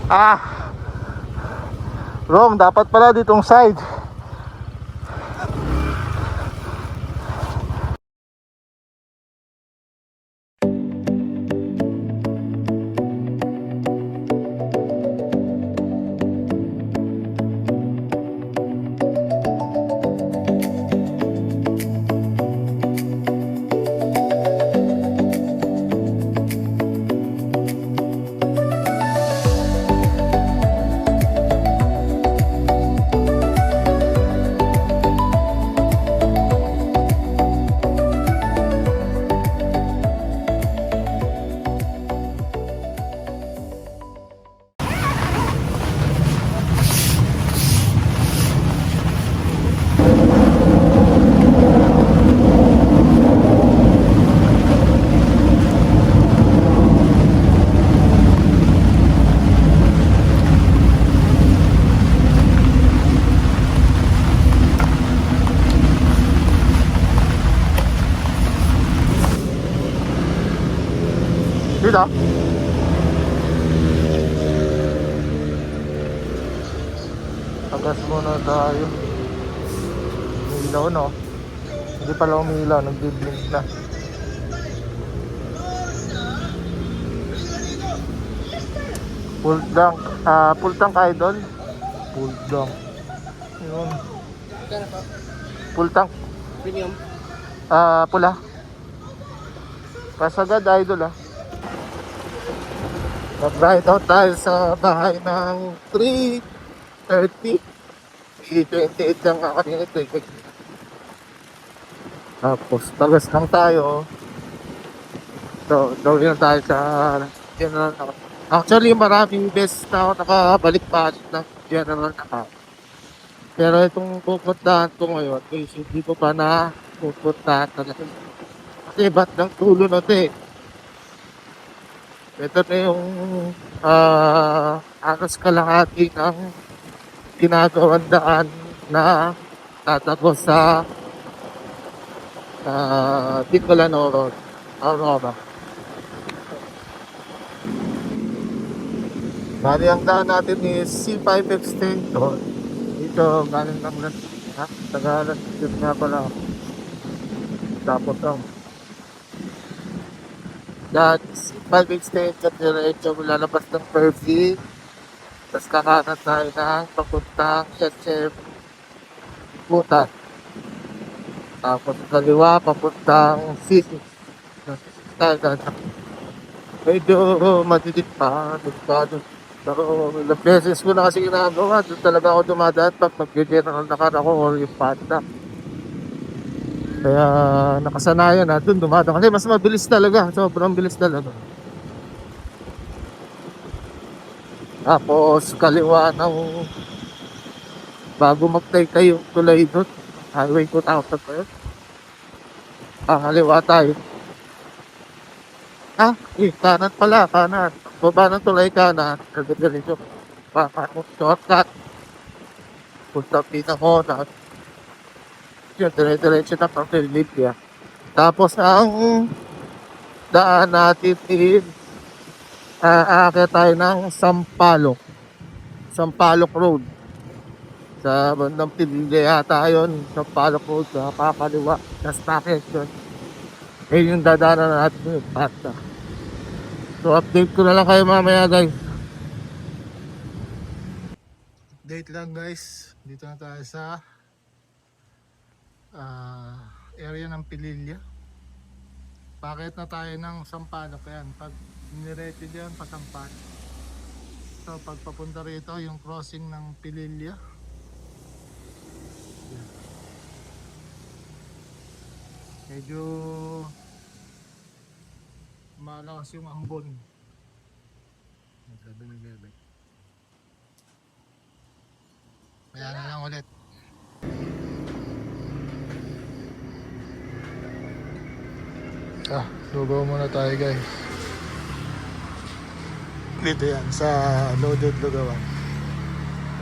Ah, wrong. Dapat pala ditong side. Dito. Tagas muna tayo. Umilaw, no? Hindi pala umilaw, nagbiblink na. Full tank idol. Full tank. Yun. Full tank. Premium. Pula. Pasagad idol, ah. Nag-ride out tayo sa bahay ng 3:30. 28 lang kanina ito. Tapos tagas lang tayo. So, gawin na tayo sa general na. Actually, maraming best na ako nakabalik-balik ng general na. Pero itong pupuntahan ko ngayon, hindi ko pa na pupuntahan talaga. Kasi ba't ng tulo na ito eh. Ito na yung anos kalahati ng ginagawang daan na tatapos sa Bicolano Road, Aurora. Bali ang daan natin is C5 extension. Dito galing lang lang. Tagalan yun nga pala. Tapos ang daan C5 extension diretso lalabas ng Perfect. Tapos kakanan tayo ng papuntang SM Butan. Tapos kaliwa papuntang City. Medyo madidik pa. Pero ilang beses ko na kasi ginagawa. Doon talaga ako dumadaan pag mag-general na car ako or yung Panda. Kaya nakasanayan na doon dumadaan. Kasi mas mabilis talaga. Sobrang bilis talaga. Tapos kaliwa ng bago magtay yung tulay doon. Highway 2000 pa yun. Kaliwa tayo. Kanan pala, kanan. Baba ng tulay kanan. Kagagaling shortcut. Punta Pinamona. Yun, dire-diretso na pang Philipia. Tapos ang daan natin is aakyat tayo ng Sampaloc Road. Sa bandang Pililla yata yun. Sampaloc Road, sa kakaliwa. Sa station. Yung dadaanan natin yung Panda. So update ko na lang kayo mamaya guys. Update lang guys. Dito na tayo sa area ng Pililla. Bakit na tayo ng Sampaloc yan. Pag nirecho dyan pa Sampaloc. So pag papunta rito yung crossing ng Pililla. Medyo malakas yung ambon. Kaya na lang ulit. Sugaw muna tayo guys. Dito yan sa loaded lugawan.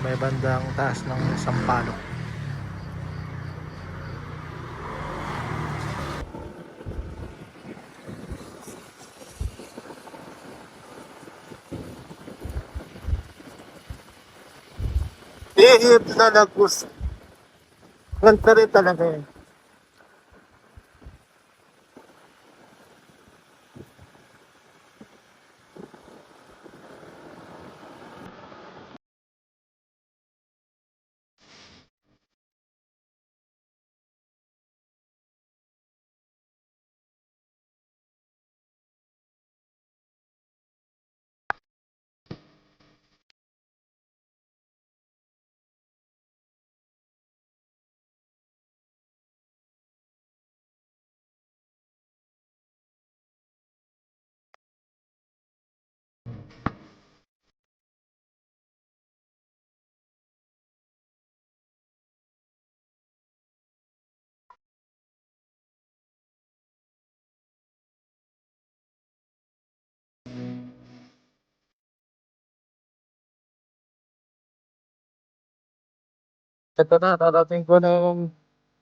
May bandang taas ng Sampaloc. Ihip na nagpus. Ganda rin talaga eh. Ito na, narating ko ng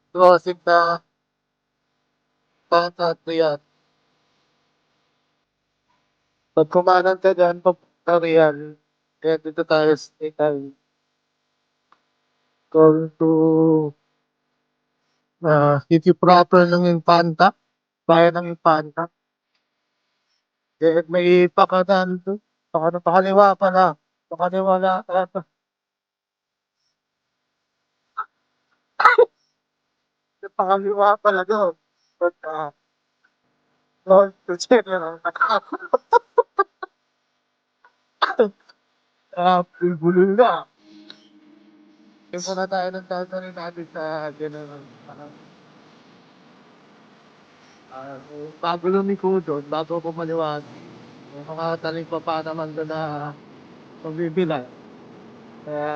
crossing na pangatlo yan. Pag kumanan ka dyan, papunta Real. Kaya dito tayo stay tayo. Going to city proper ng Infanta. Bayan ng Infanta. Kaya may pakanan to. Pakaliwa pala. Pakaliwa na. Pakaliwa pala doon. But, Lord to General. Bulbulul na. Ito na tayo ng tatari natin sa General. Bago lumiko doon, bago ko maliwanag. Mga taling pa pa naman doon na magbibilan. Kaya,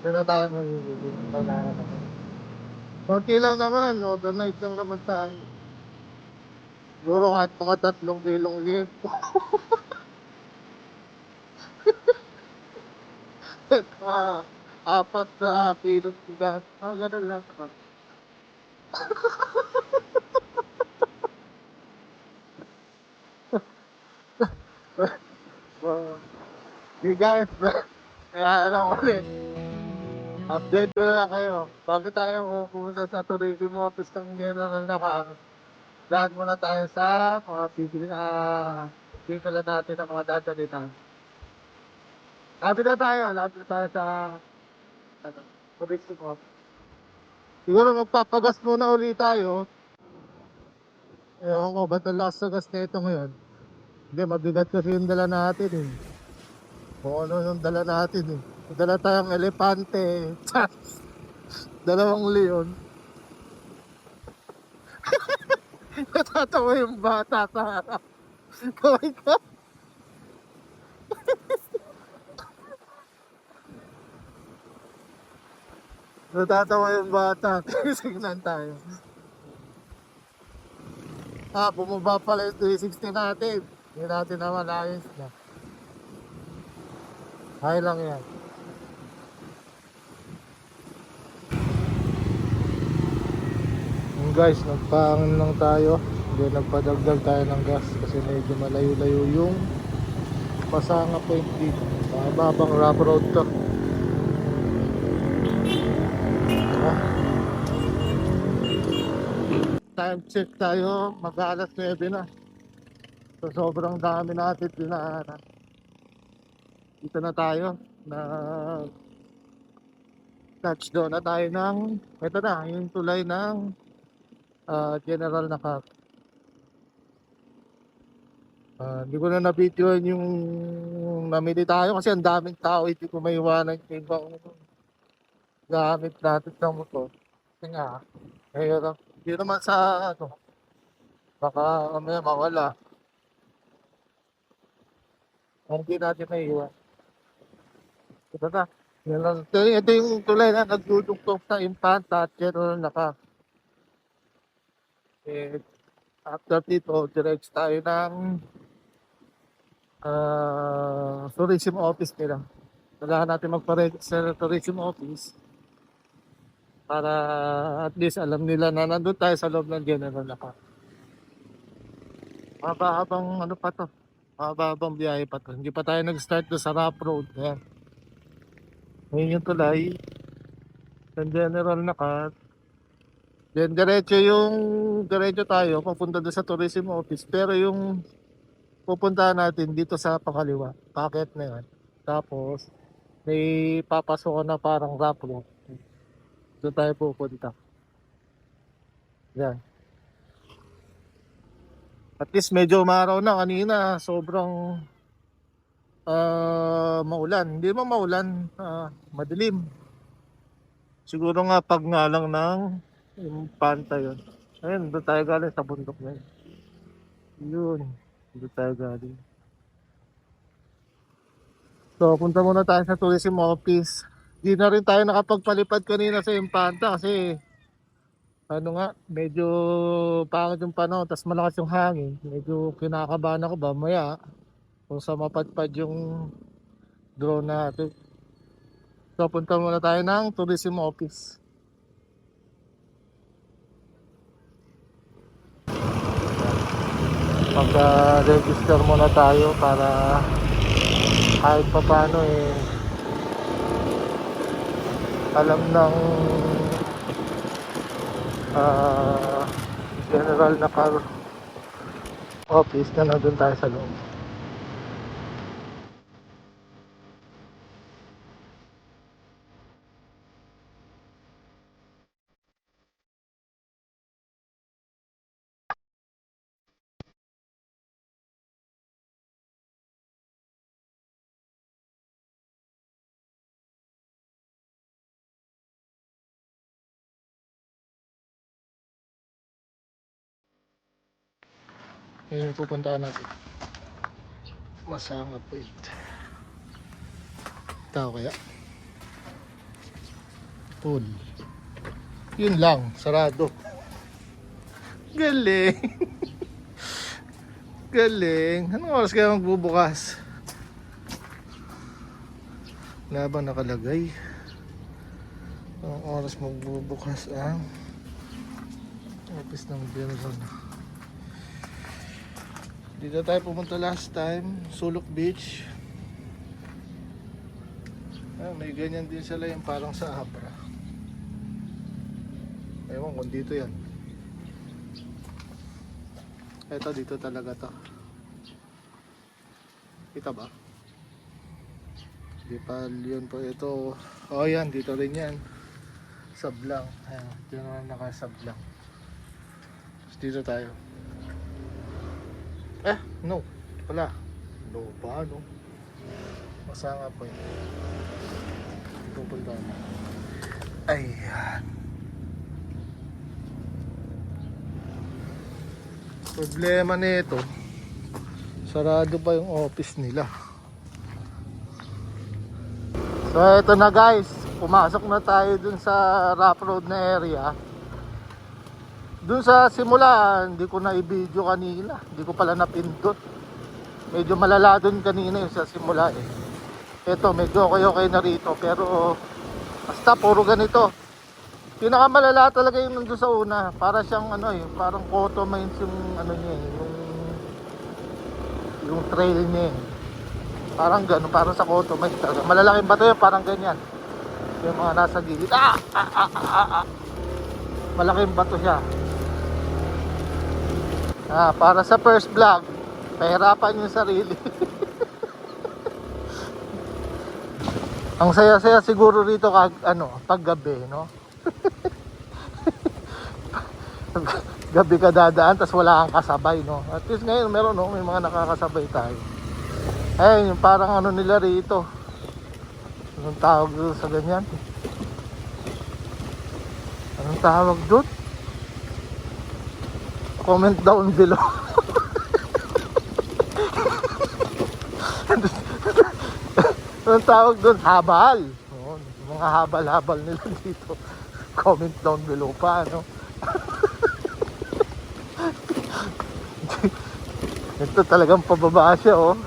doon na tayo magbibilan. Konti lang naman, overnight lang naman tayo. Siguro kahit mga 3 kilong libo. Apat na kilong bigas. Ganun lang naman. Bigas. Kaya ano ulit. Update ko na lang kayo. Bago tayo pupunta sa tourism office ng General Naka, lahat muna tayo sa mga pipila natin ang mga dadalitan. Lapit na tayo sa ano, tourism office. Siguro magpapagas muna ulit tayo. Ewan ko, ba't ang lakas sa gas nito ngayon? Hindi, mabigat kasi yung dala natin eh. Kung ano yung dala natin eh. Dala tayong elepante, dalawang leon. Natatawa yung bata sa harap. Kaway ka. Natatawa yung bata. Tingnan tayo. Bumaba pala yung 360 natin. Hindi natin naman ayos na. Hay lang yan. Guys, nagpaangin lang tayo. Hindi, nagpadagdag tayo ng gas kasi medyo malayo-layo yung Pasanga Point dito. Mababang rough road to. Time check tayo, mag-alas 9 na. So sobrang dami natin dinaanan. Dito na tayo na touchdown na tayo ng ito na, yung tulay ng General Nakak. Hindi ko na na-videoan yung namili tayo kasi ang daming tao, hindi ko maiwanan yung ibang gamit natin ng motor. Kasi nga, mahirap. Hindi naman sa ano, baka mamaya mawala. Hindi natin maiwan. Ito na. Ito yung tulay na nagdudugtong sa Infanta at General Nakak. Eh, after dito, direct tayo ng tourism office nila. Kailangan natin magpa-register sa tourism office para at least alam nila na nandun tayo sa loob ng General Nakak. Mababang ano pa to, mababang biyahe pa to. Hindi pa tayo nag-start do sa rough road. Ayan. Ngayon yung tulay. San General na cut. Then diretso tayo papunta doon sa tourism office. Pero yung pupuntahan natin dito sa pakaliwa, packet na yan. Tapos may papasokan na parang rough road. Doon tayo pupunta. Yan. At least medyo umaraw na kanina. Sobrang maulan. Hindi mo maulan, madilim. Siguro nga pag nga lang ng yung panta yun. Ayun, doon tayo galing sa bundok na yun. Yun, doon tayo galing. So, punta muna tayo sa tourism office. Di na rin tayo nakapagpalipad kanina sa Impanta kasi ano nga, medyo pangit yung panahon, tas malakas yung hangin. Medyo kinakabahan ako ba maya kung sa mapadpad yung drone natin. So, punta muna tayo ng tourism office. Mag-register muna tayo para kahit pa paano alam ng general na car office na nandun tayo sa loob. Yun yung pupuntahan natin. Masama po ito. Tao kaya? Pool. Yun lang, sarado. Galing. Galing. Anong oras kaya magbubukas? Labang nakalagay. Anong oras magbubukas ang office ng General? Dito tayo pumunta last time, Sulok Beach. May ganyan din sila yung parang sa Abra. Ewan kung dito yan. Eto dito talaga to. Kita ba? Di pa yun po ito. Oh yan, dito rin yan. Sablang. Ayan, dito naman nakasablang. Dito tayo. No. Wala. No pa, no? Masanga po yun. Pupunta na. Ayan. Problema nito, sarado pa yung office nila. So eto na guys, pumasok na tayo dun sa rough road na area. Dun sa simula, hindi ko na i-video kanina. Hindi ko pala napindot. Medyo malala dun kanina yung sa simula eh. Eto, medyo okay na rito. Pero, basta puro ganito. Pinakamalala talaga yung nandun sa una. Para siyang parang Cotto Mines yung niya eh. Yung trail niya eh. Parang gano'n, parang sa Cotto Mines talaga. Malalaking bato yun, parang ganyan. Yung mga nasa gilid. Malaking bato siya. Para sa first vlog, pahirapan yung sarili. Ang saya-saya siguro rito pag gabi, no? Gabi ka dadaan, tas wala kang kasabay, no? At least ngayon meron, no? May mga nakakasabay tayo. Ayun, yung parang nila rito. Anong tawag doon sa ganyan? Anong tawag doon? Comment down below. Anong tawag doon? Habal. Yung mga habal-habal nila dito. Comment down below pa, no? Ito talagang pababa siya, oh.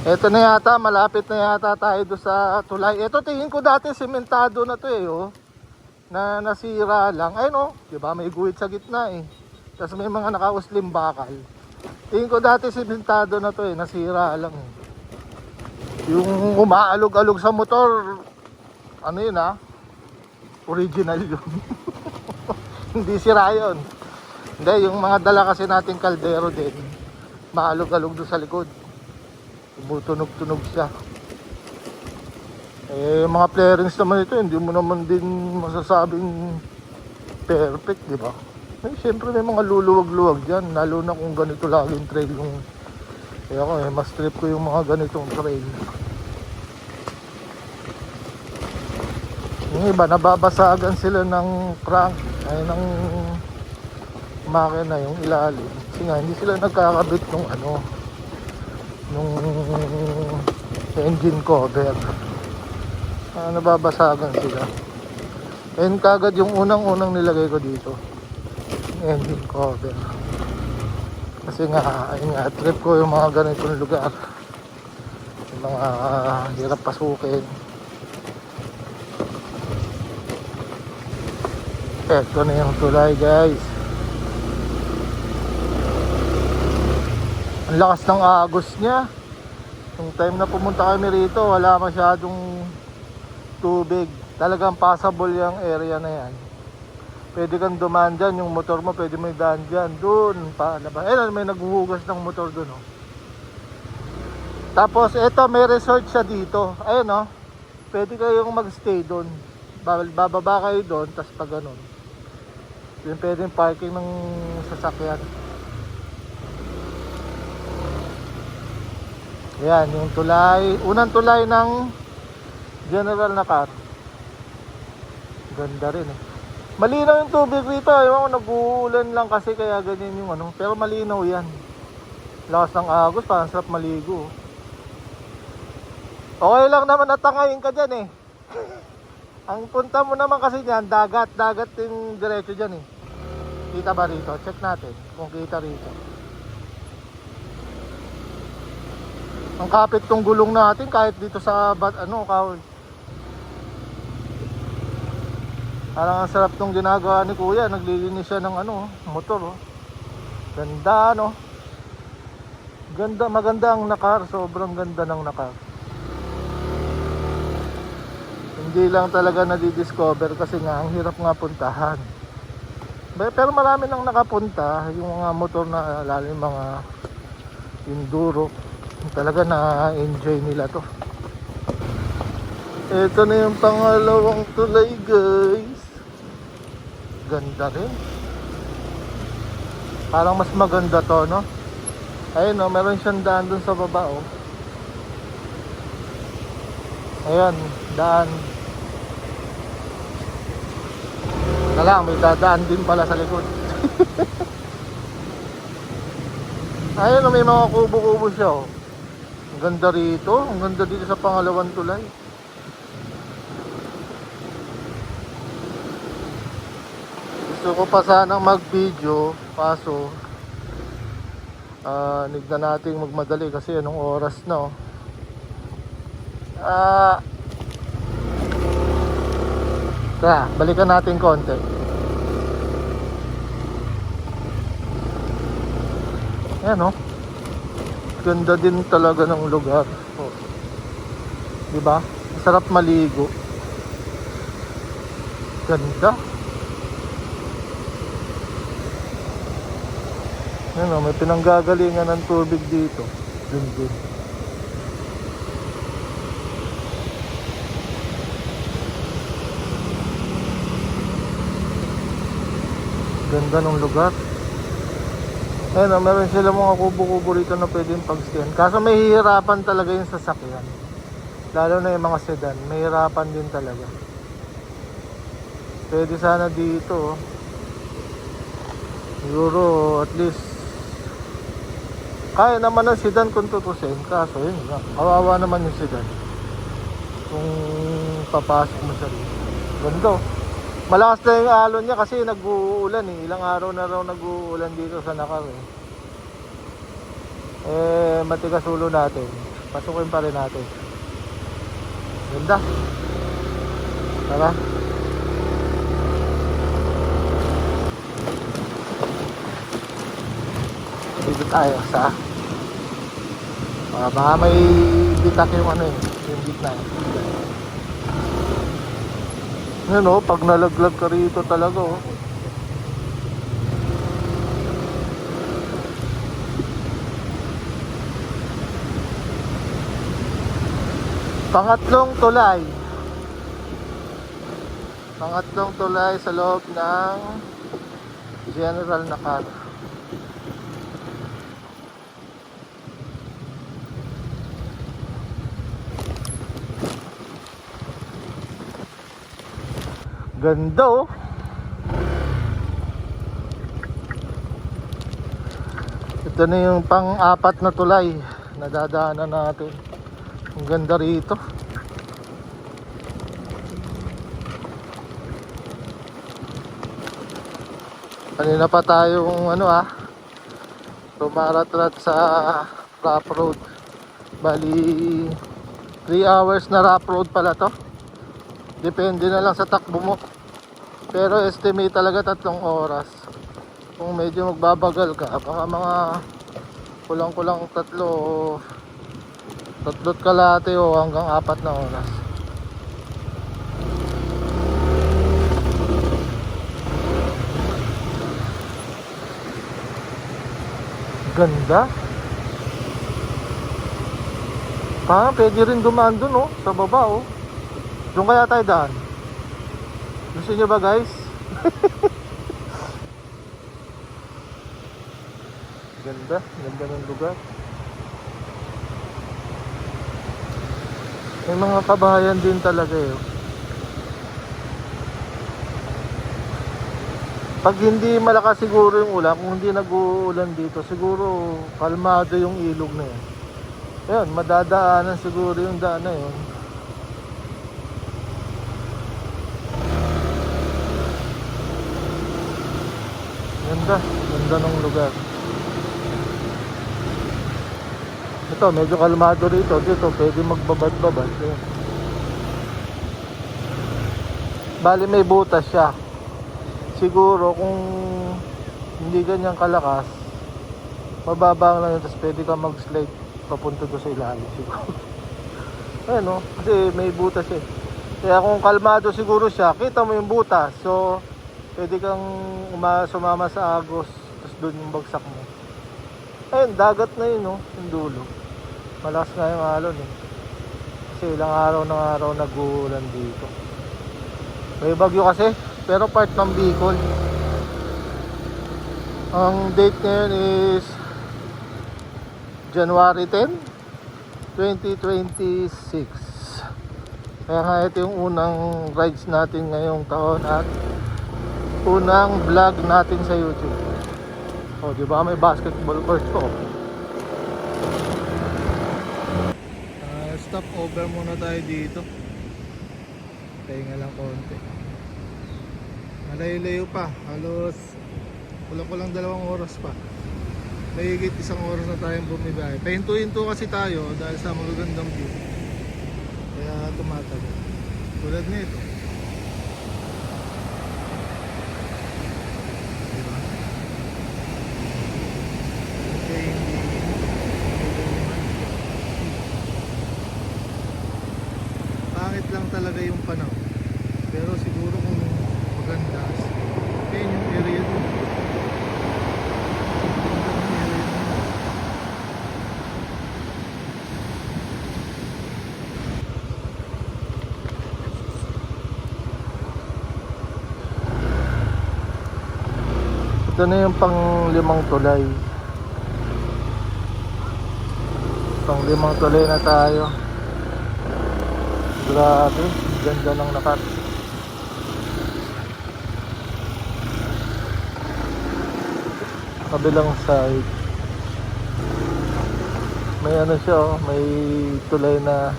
Ito na yata, malapit na yata tayo doon sa tulay. Ito tingin ko dati sementado na to eh, oh. Na nasira lang. Ayun oh, 'di ba? May guhit sa gitna eh. Tapos may mga nakauslim bakal. Tingin ko dati sementado na to eh, nasira lang eh. Yung umaalog-alog sa motor, ano yun original yun. Hindi sira yun. Hindi, yung mga dala kasi nating kaldero din, maalog-alog doon sa likod. Tumutunog-tunog siya. Mga flarings naman ito, hindi mo naman din masasabing perfect, di ba? Siyempre may mga luluwag-luwag dyan, lalo na kung ganito laging trail yung... Kaya ako mas trip ko yung mga ganitong trail. Yung iba, nababasagan sila ng crank, ng makina, yung ilalim. Kasi nga, hindi sila nagkakabit nung nung engine cover. Nababasagan sila. And kagad yung unang nilagay ko dito, engine cover. Kasi nga, ayun nga, trip ko yung mga ganitong lugar, yung mga hirap pasukin. Ito na yung tulay, guys. Ang lakas ng agos niya. Yung time na pumunta kami rito, wala masyadong tubig. Talagang passable yung area na yan. Pwede kang dumaan dyan, yung motor mo pwede may daan dyan. Doon, palabas. May naghuhugas ng motor doon. Tapos, eto, may resort siya dito. Ayun, pwede kayong magstay doon. Bababa kayo doon, tas pag ganun. Yung pwedeng parking ng sasakyan. Ayan, yung tulay. Unang tulay ng general na car. Ganda rin Malinaw yung tubig rito. Ewan ko, nag-uulan lang kasi kaya ganyan yung pero malinaw yan. Lakas ng agos, parang sarap maligo. Okay lang naman natangayin ka dyan Ang punta mo naman kasi dyan, dagat yung diretso dyan Kita ba rito? Check natin kung kita rito. Ang kapit tong gulong natin kahit dito sa kahoy. Parang ang sarap tong ginagawa ni Kuya, naglilinis siya ng motor Ganda Ganda, maganda ang nakar, sobrang ganda ng nakar. Hindi lang talaga nadidiscover kasi nga ang hirap nga puntahan. Pero marami nang nakapunta, yung mga motor na lalo yung mga enduro, talaga na-enjoy nila to. Ito na yung pangalawang tulay, guys. Ganda rin. Parang mas maganda to, Ayun, meron siyang daan dun sa baba, Ayan, daan. May dadaan din pala sa likod. Ayun, may mga kubo-kubo siya, Ang ganda rito. Ang ganda dito sa pangalawang tulay. Gusto ko pa sanang mag-video, kaso need na nating magmadali kasi anong oras na Kaya, balikan natin konti. Ayan ganda din talaga ng lugar. Diba? Masarap maligo. Ganda. Ayan may pinanggagalingan ng tubig dito. Dun. Ganda ng lugar. Ayan meron sila mga kubo-kubo rito na pwedeng pag-stayan. Kaso may hihirapan talaga yung sasakyan. Lalo na yung mga sedan. May hirapan din talaga. Pwede sana dito. Siguro at least kaya naman ng sedan kung tutusin. Kaso yun nga, kawawa naman yung sedan kung papasok mo siya dito. Ganda malakas na yung alon niya kasi nag-uulan ilang araw na raw nag-uulan dito sa Nakar matigas ulo natin, pasukin pa rin natin. Ganda. Tara. Dito tayo sa baka may bitak yung ano eh, yung gitna. Yan oh, pag nalaglag ka rito talaga oh. Pangatlong tulay. Pangatlong tulay sa loob ng General Nakar. Ganda oh. Ito na yung pang-apat na tulay na dadaanan natin. Ang ganda rito. Kanina pa tayong rumaratrat sa rough road. Bali 3 hours na rough road pala to. Depende na lang sa takbo mo. Pero estimate talaga 3 oras. Kung medyo magbabagal ka, baka mga kulang-kulang 3 kalahati o hanggang 4 na oras. Ganda. Pwede rin dumaan dun oh, sa baba oh. Doon kaya tayo daan. Gusto nyo ba guys? Ganda ng lugar. May mga kabahayan din talaga eh. Pag hindi malakas siguro yung ulan, kung hindi nag-uulan dito, siguro kalmado yung ilog na yun. Ayun, madadaanan siguro yung daan na yun. Ganda ng lugar. Ito, medyo kalmado rito. Dito, pwede magbabad-babad. Bali, may butas siya. Siguro, kung hindi ganyan kalakas, mababa lang yun. Tapos pwede ka mag-slide papunta doon sa ilalim. Siguro. Ayan o, kasi may butas eh. Kaya kung kalmado siguro siya, kita mo yung butas. So, pwede kang sumama sa agos. Tapos doon yung bagsak mo. Ayun, dagat na yun o, yung dulo. Malakas nga yung alon eh. Kasi ilang araw nag-uulan dito. May bagyo kasi, pero part ng Bicol. Ang date ngayon is January 10, 2026. Kaya nga ito yung unang rides natin ngayong taon at unang vlog natin sa YouTube. O, di ba may basketball court ko? Stop over muna tayo dito. Pahinga lang konti. Malayo-layo pa. Halos kulang 2 oras pa. Mahigit 1 oras na tayong bumibiyahe. Pahinto-hinto kasi tayo dahil sa magagandang view. Kaya tumatagal. Tulad nito. Diba? Okay, pangit lang talaga yung panahon. Pero siguro kung maganda, yun yung area dun. Ito na yung pang-5 tulay. Pang-5 tulay na tayo. Grabe, ganda ng Nakar. Kabilang side. May ano siya oh, may tulay na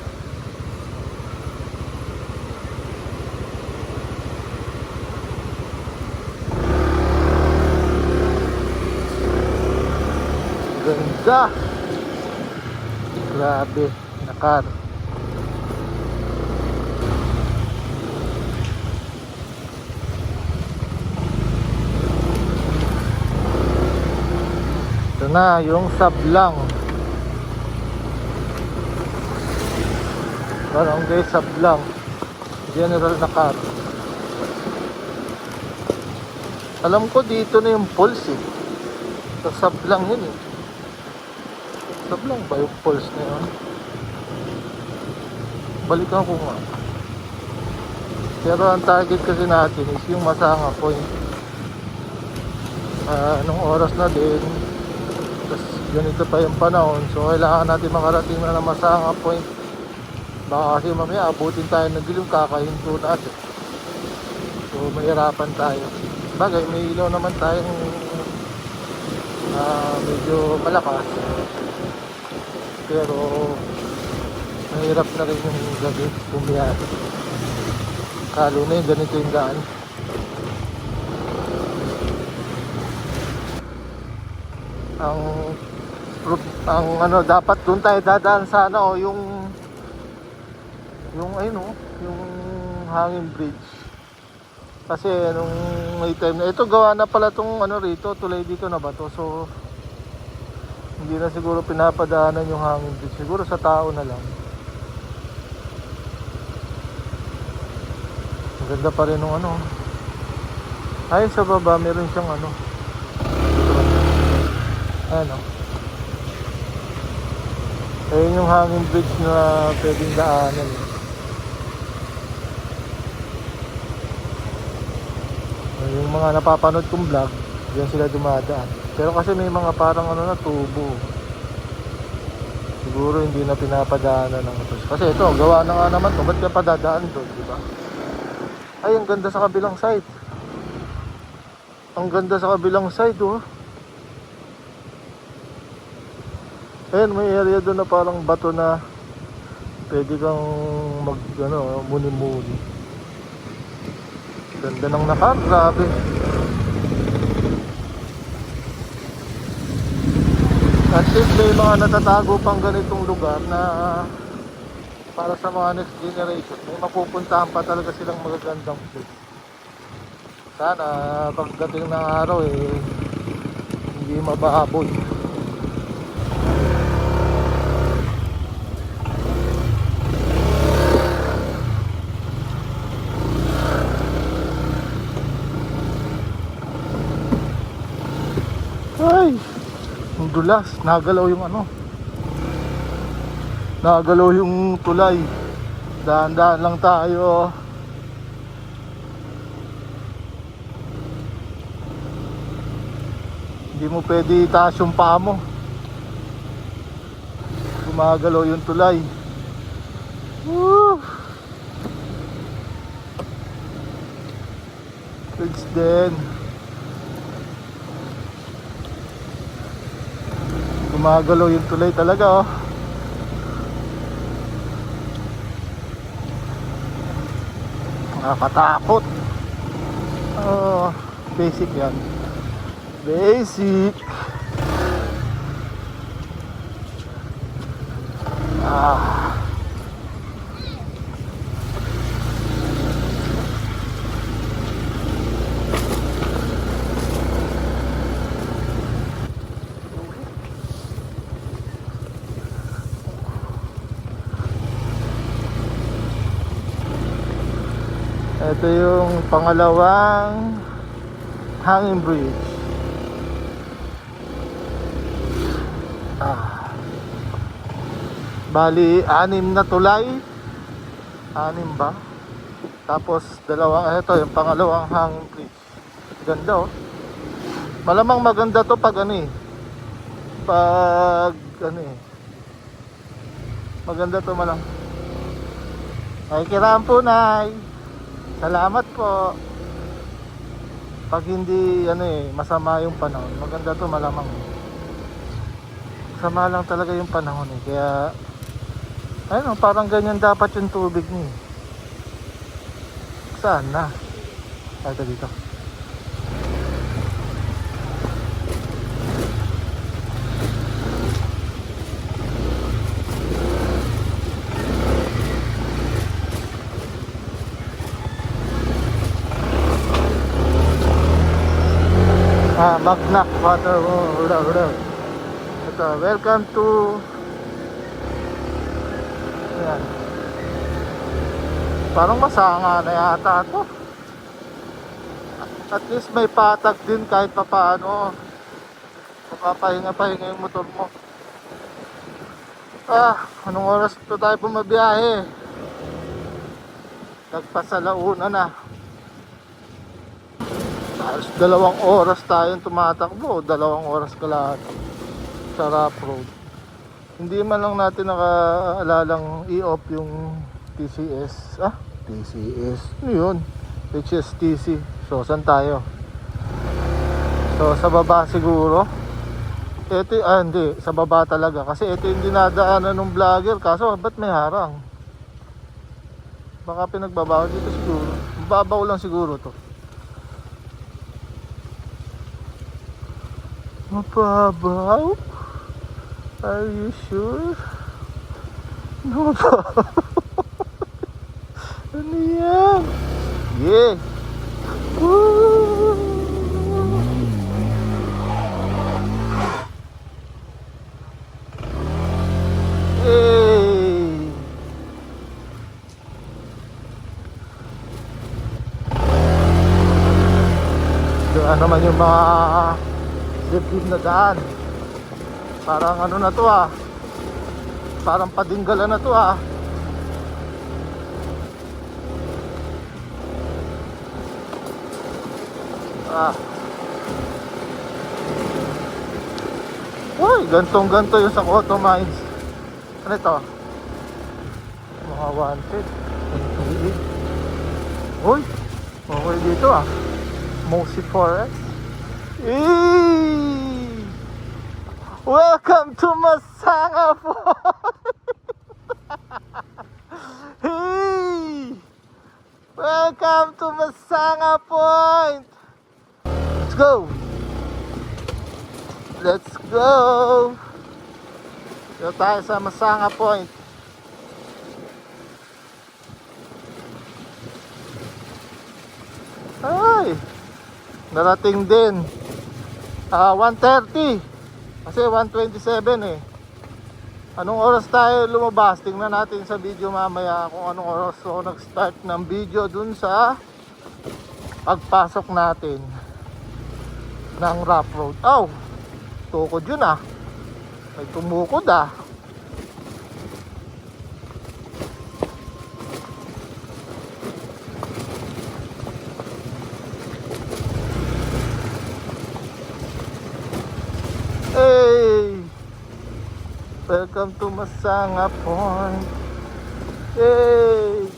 ganda. Grabe, Nakar. Ito na yung Sablang. Barangay Sablang, General Nakar. Alam ko dito na yung falls eh. Sa Sablang yun eh. Sablang ba yung falls na yun? Balikan ko nga. Pero ang target kasi natin is yung Masanga Point. Anong oras na din. Tapos ganito pa yung panahon. So kailangan natin makarating na ng Masanga Point. Baka kasi mamaya abutin tayo ng dilim, kakahinto natin. So mahirapan tayo. Bagay, may ilaw naman tayong medyo malakas. Pero mahirap na rin yung gabi bumiyahe. Kalo na yung ganito yung daan. Ang ano, dapat doon tayo dadaan sana o yung ayun o, yung hanging bridge. Kasi nung may time na ito, gawa na pala tong ano rito, tulay dito na ba to? So hindi na siguro pinapadaanan yung hanging bridge, siguro sa tao na lang. Maganda pa rin nung ano. Ay, sa baba meron siyang ano. Ano. Ayun yung hanging bridge na pwedeng daanan. Yung mga napapanood kong vlog, diyan sila dumadaan. Pero kasi may mga parang ano na tubo. Siguro hindi na pinapadaanan ng motor. Kasi ito, gawa na nga naman to. Ba't ka pa dadaan doon, di ba? Ay, ang ganda sa kabilang side. Ang ganda sa kabilang side, oh. Ayun, may area doon na parang bato na pwede kang mag, ano, muni-muni. Ganda ng Nakar, grabe. At least may mga natatago pang ganitong lugar na para sa mga next generation. May mapupuntahan pa talaga silang magagandang place. Sana pagdating ng araw hindi mabahabol. Ay, ang dulas, nagalaw yung ano. Nagalaw yung tulay. Dahan-dahan lang tayo. Hindi mo pwede itaas yung paa mo. Gumagalaw yung tulay. Woo! Thanks din. Gumagalaw yung tulay talaga, oh. Nakakatakot. Oh, basic yan. Basic. Ito yung pangalawang hanging bridge. Bali, 6 na tulay. 6 ba? Tapos dalawang, ito yung pangalawang hanging bridge. Ganda, oh. Malamang maganda to pag ano pag ano maganda to malang. Ay, kiraan po, Nay. Salamat po. Pag hindi masama yung panahon, maganda to malamang. Sama lang talaga yung panahon kaya parang ganyan dapat yung tubig niya. Saan na? Ito dito. Magnak water. Ito, welcome to, ayan, Parang masanga na yata to. At least may patag din kahit pa paano. Mapapahinga-pahinga yung motor mo. Anong oras ito tayo bumabiyahe? Nagpasalauna na. Halos 2 oras tayong tumatakbo. 2 oras kalahati sa rough road. Hindi man lang natin nakaalalang i-off yung TCS. TCS. Ano yun? HSTC. So, saan tayo? So, sa baba siguro. Ito, hindi. Sa baba talaga. Kasi ito yung dinadaanan ng vlogger. Kaso, ba't may harang? Baka pinagbabaw dito siguro. Babaw lang siguro to. Mababaw? Are you sure? Mababaw? Ano yan? Yeah! Woo! Hey! Doon naman yung mga dibdib na daan. Parang ano na to parang padinggalan na to Uy, gantong-ganto yung sa Auto Mines. Ano ito? Mga wanted. Uy, okay dito Mosi Forest. Welcome to Masanga Point. Hey! Welcome to Masanga Point. Let's go. Let's go. Dito tayo sa Masanga Point. Ay, narating din 1:30 kasi 1:27 Anong oras tayo lumabas? Tingnan natin sa video mamaya kung anong oras ako nag-start ng video dun sa pagpasok natin ng rough road. Tukod yun may tumukod Hey! Welcome to Masanga Point. Hey!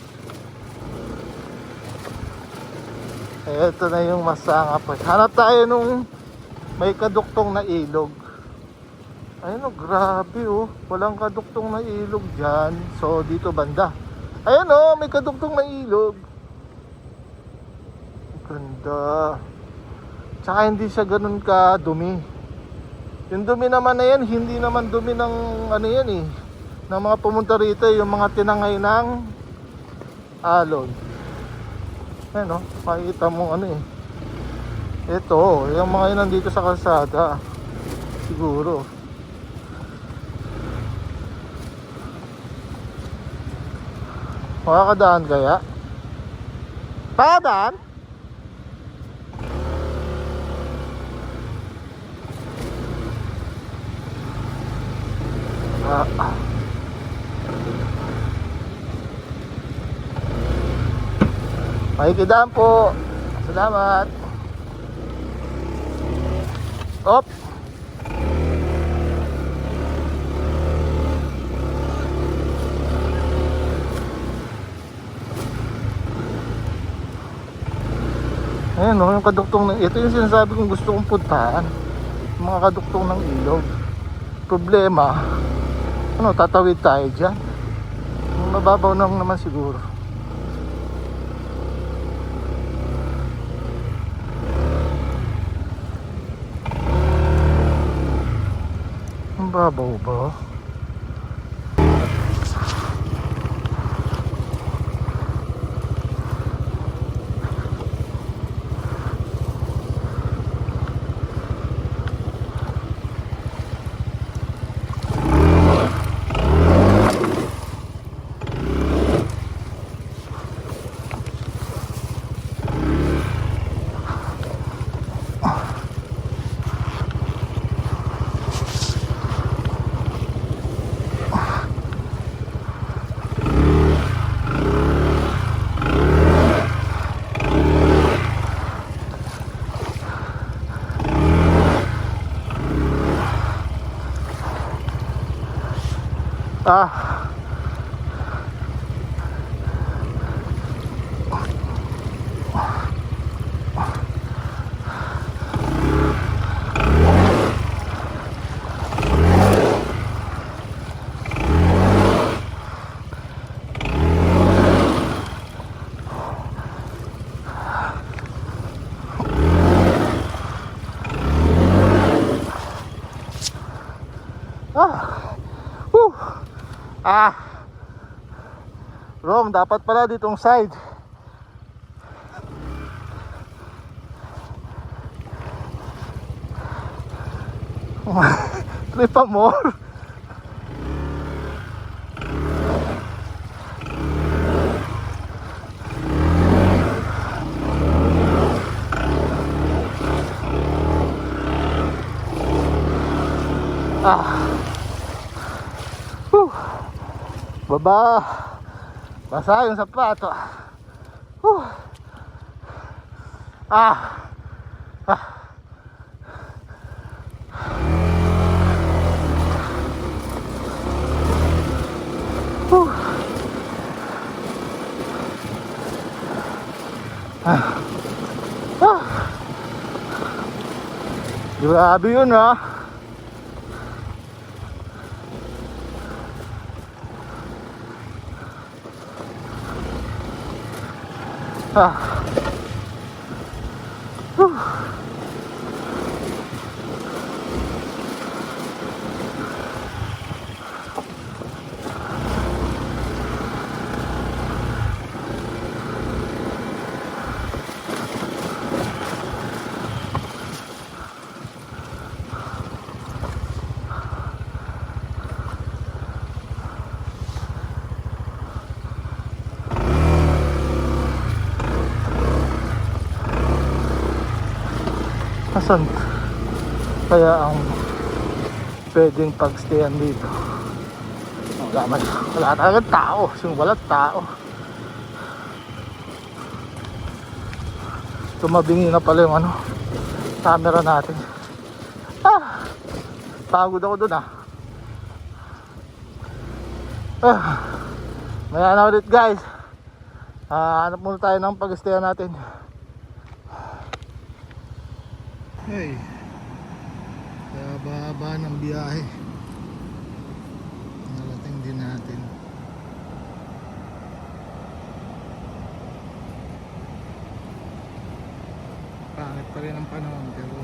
Ito na yung Masanga Point. Hanap tayo nung may kaduktong na ilog. Ayun grabe walang kaduktong na ilog dyan. So dito banda. Ayun may kaduktong na ilog. Ganda. Tsaka hindi siya ganun ka dumi. Yung dumi naman na yan, hindi naman dumi ng ano yan ng mga pumunta rito, yung mga tinangay ng alon. Ayun makikita mo ito, yung mga yun nandito sa kalsada. Siguro. Makakadaan kaya? Pakadaan? Makikidaan po. Salamat. Op. Ayan yung kaduktong ng ito yung sinasabi kong gusto kong puntahan. Yung mga kaduktong ng ilog. Problema, tatawid tayo dyan. Mababaw lang naman siguro. Mababaw ba? Ah, ah, whew. Ah, Rom, dapat pala ditong side. Tripa more. Ah, baba. Basa yung sapato. Whew. Ah, ah. Whew. Ah. Ah. Grabe yun ah. Ah. Whew. Asan kaya ang pwedeng pagstayan dito? Wala talaga tao. Wala tao. Tumabingi na pala yung camera natin. Ah, pagod ako dun ah. Ah, maya na ulit guys. Hanap muna tayo ng pag-stayan natin. Hey, kaya baba ng biyahe. Narating din natin. Pangit pa rin ang panahon pero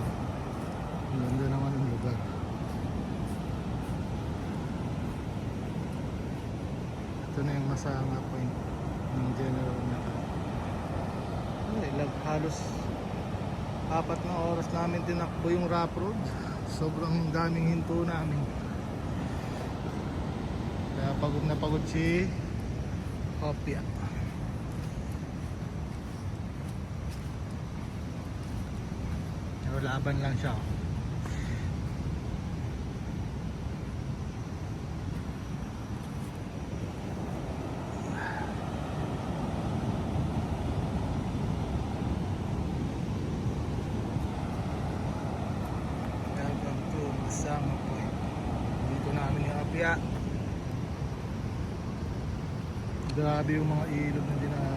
ganda naman ang lugar. Ito na yung Masama Point ng General Mata. Halos 4 na oras namin tinakbo yung rough road. Sobrang daming hinto namin. Kaya pagod na pagod si Hopia. Pero laban lang siya. Masama Point. Dito namin yung Hopia. Grabe yung mga ilog na dinaanan.